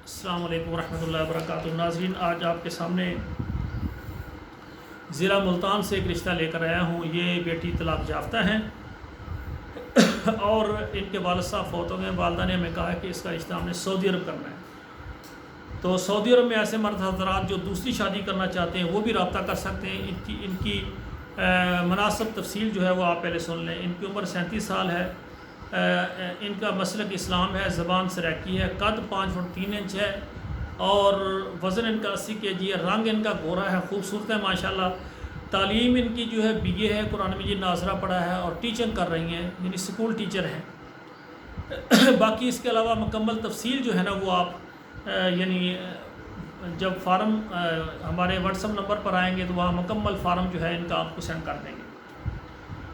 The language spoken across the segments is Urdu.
السلام علیکم ورحمۃ اللہ وبرکاتہ۔ ناظرین، آج آپ کے سامنے ضلع ملتان سے ایک رشتہ لے کر آیا ہوں۔ یہ بیٹی طلاق یافتہ ہیں اور ان کے والد صاحب فوت ہو گئے۔ والدہ نے ہمیں کہا ہے کہ اس کا رشتہ ہم نے سعودی عرب کرنا ہے۔ تو سعودی عرب میں ایسے مرد حضرات جو دوسری شادی کرنا چاہتے ہیں وہ بھی رابطہ کر سکتے ہیں۔ ان کی مناسب تفصیل جو ہے وہ آپ پہلے سن لیں۔ ان کی عمر 37 سال ہے۔ ان کا مسلک اسلام ہے، زبان سرائکی ہے، قد 5 فٹ 3 انچ ہے اور وزن ان کا 80 kg ہے۔ رنگ ان کا گورا ہے، خوبصورت ہے ماشاءاللہ۔ تعلیم ان کی جو ہے BA ہے، قرآن مجید ناظرہ پڑھا ہے اور ٹیچنگ کر رہی ہیں، یعنی اسکول ٹیچر ہیں۔ باقی اس کے علاوہ مکمل تفصیل جو ہے نا وہ آپ یعنی جب فارم ہمارے WhatsApp نمبر پر آئیں گے تو وہاں مکمل فارم جو ہے ان کا آپ کو سینڈ کر دیں گے۔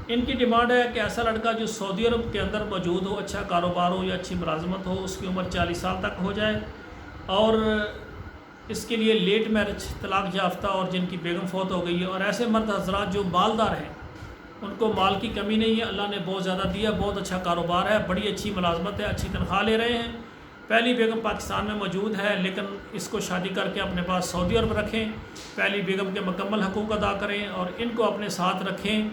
ان کی ڈیمانڈ ہے کہ ایسا لڑکا جو سعودی عرب کے اندر موجود ہو، اچھا کاروبار ہو یا اچھی ملازمت ہو، اس کی عمر 40 سال تک ہو جائے اور اس کے لیے لیٹ میرج، طلاق یافتہ اور جن کی بیگم فوت ہو گئی ہے، اور ایسے مرد حضرات جو مالدار ہیں، ان کو مال کی کمی نہیں ہے، اللہ نے بہت زیادہ دیا، بہت اچھا کاروبار ہے، بڑی اچھی ملازمت ہے، اچھی تنخواہ لے رہے ہیں۔ پہلی بیگم پاکستان میں موجود ہے لیکن اس کو شادی کر کے اپنے پاس سعودی عرب رکھیں، پہلی بیگم کے مکمل حقوق ادا کریں اور ان کو اپنے ساتھ رکھیں۔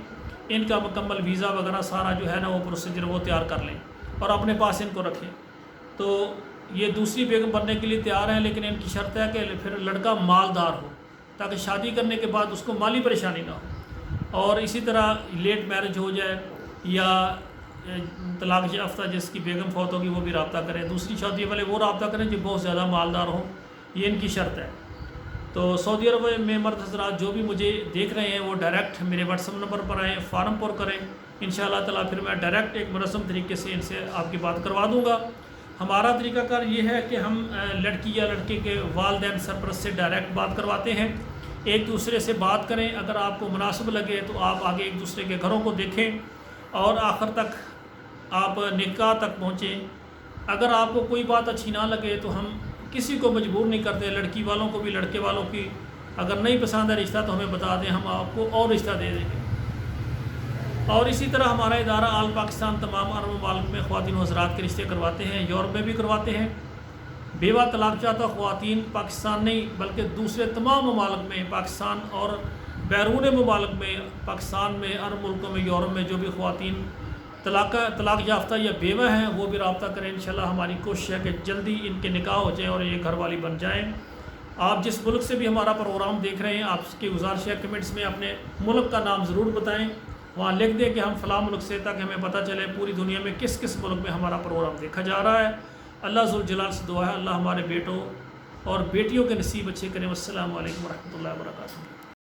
ان کا مکمل ویزا وغیرہ سارا جو ہے نا وہ پروسیجر وہ تیار کر لیں اور اپنے پاس ان کو رکھیں۔ تو یہ دوسری بیگم بننے کے لیے تیار ہیں لیکن ان کی شرط ہے کہ پھر لڑکا مالدار ہو تاکہ شادی کرنے کے بعد اس کو مالی پریشانی نہ ہو، اور اسی طرح لیٹ میرج ہو جائے یا طلاق یافتہ جس کی بیگم فوت ہوگی وہ بھی رابطہ کریں، دوسری شادی والے وہ رابطہ کریں جو بہت زیادہ مالدار ہوں، یہ ان کی شرط ہے۔ تو سعودی عرب میں مرد حضرات جو بھی مجھے دیکھ رہے ہیں وہ ڈائریکٹ میرے WhatsApp نمبر پر آئیں، فارم پر کریں، انشاءاللہ تعالیٰ پھر میں ڈائریکٹ ایک منظم طریقے سے ان سے آپ کی بات کروا دوں گا۔ ہمارا طریقہ کار یہ ہے کہ ہم لڑکی یا لڑکے کے والدین سرپرست سے ڈائریکٹ بات کرواتے ہیں، ایک دوسرے سے بات کریں، اگر آپ کو مناسب لگے تو آپ آگے ایک دوسرے کے گھروں کو دیکھیں اور آخر تک آپ نکاح تک پہنچیں۔ اگر آپ کو کوئی بات اچھی نہ لگے تو ہم کسی کو مجبور نہیں کرتے، لڑکی والوں کو بھی لڑکے والوں کی اگر نہیں پسند ہے رشتہ تو ہمیں بتا دیں، ہم آپ کو اور رشتہ دے دیں گے۔ اور اسی طرح ہمارا ادارہ آل پاکستان تمام عرب ممالک میں خواتین و حضرات کے رشتے کرواتے ہیں، یورپ میں بھی کرواتے ہیں۔ بیوہ طلاق یافتہ خواتین پاکستان نہیں بلکہ دوسرے تمام ممالک میں، پاکستان اور بیرون ممالک میں، پاکستان میں، عرب ملکوں میں، یورپ میں جو بھی خواتین طلاق یافتہ یا بیوہ ہیں وہ بھی رابطہ کریں۔ انشاءاللہ ہماری کوشش ہے کہ جلدی ان کے نکاح ہو جائیں اور یہ گھر والی بن جائیں۔ آپ جس ملک سے بھی ہمارا پروگرام دیکھ رہے ہیں، آپ کی گزارش ہے کمنٹس میں اپنے ملک کا نام ضرور بتائیں، وہاں لکھ دیں کہ ہم فلاں ملک سے، تاکہ ہمیں پتہ چلے پوری دنیا میں کس کس ملک میں ہمارا پروگرام دیکھا جا رہا ہے۔ اللہ ذوالجلال سے دعا ہے اللہ ہمارے بیٹوں اور بیٹیوں کے نصیب اچھے کریں۔ والسلام علیکم ورحمۃ اللہ وبرکاتہ۔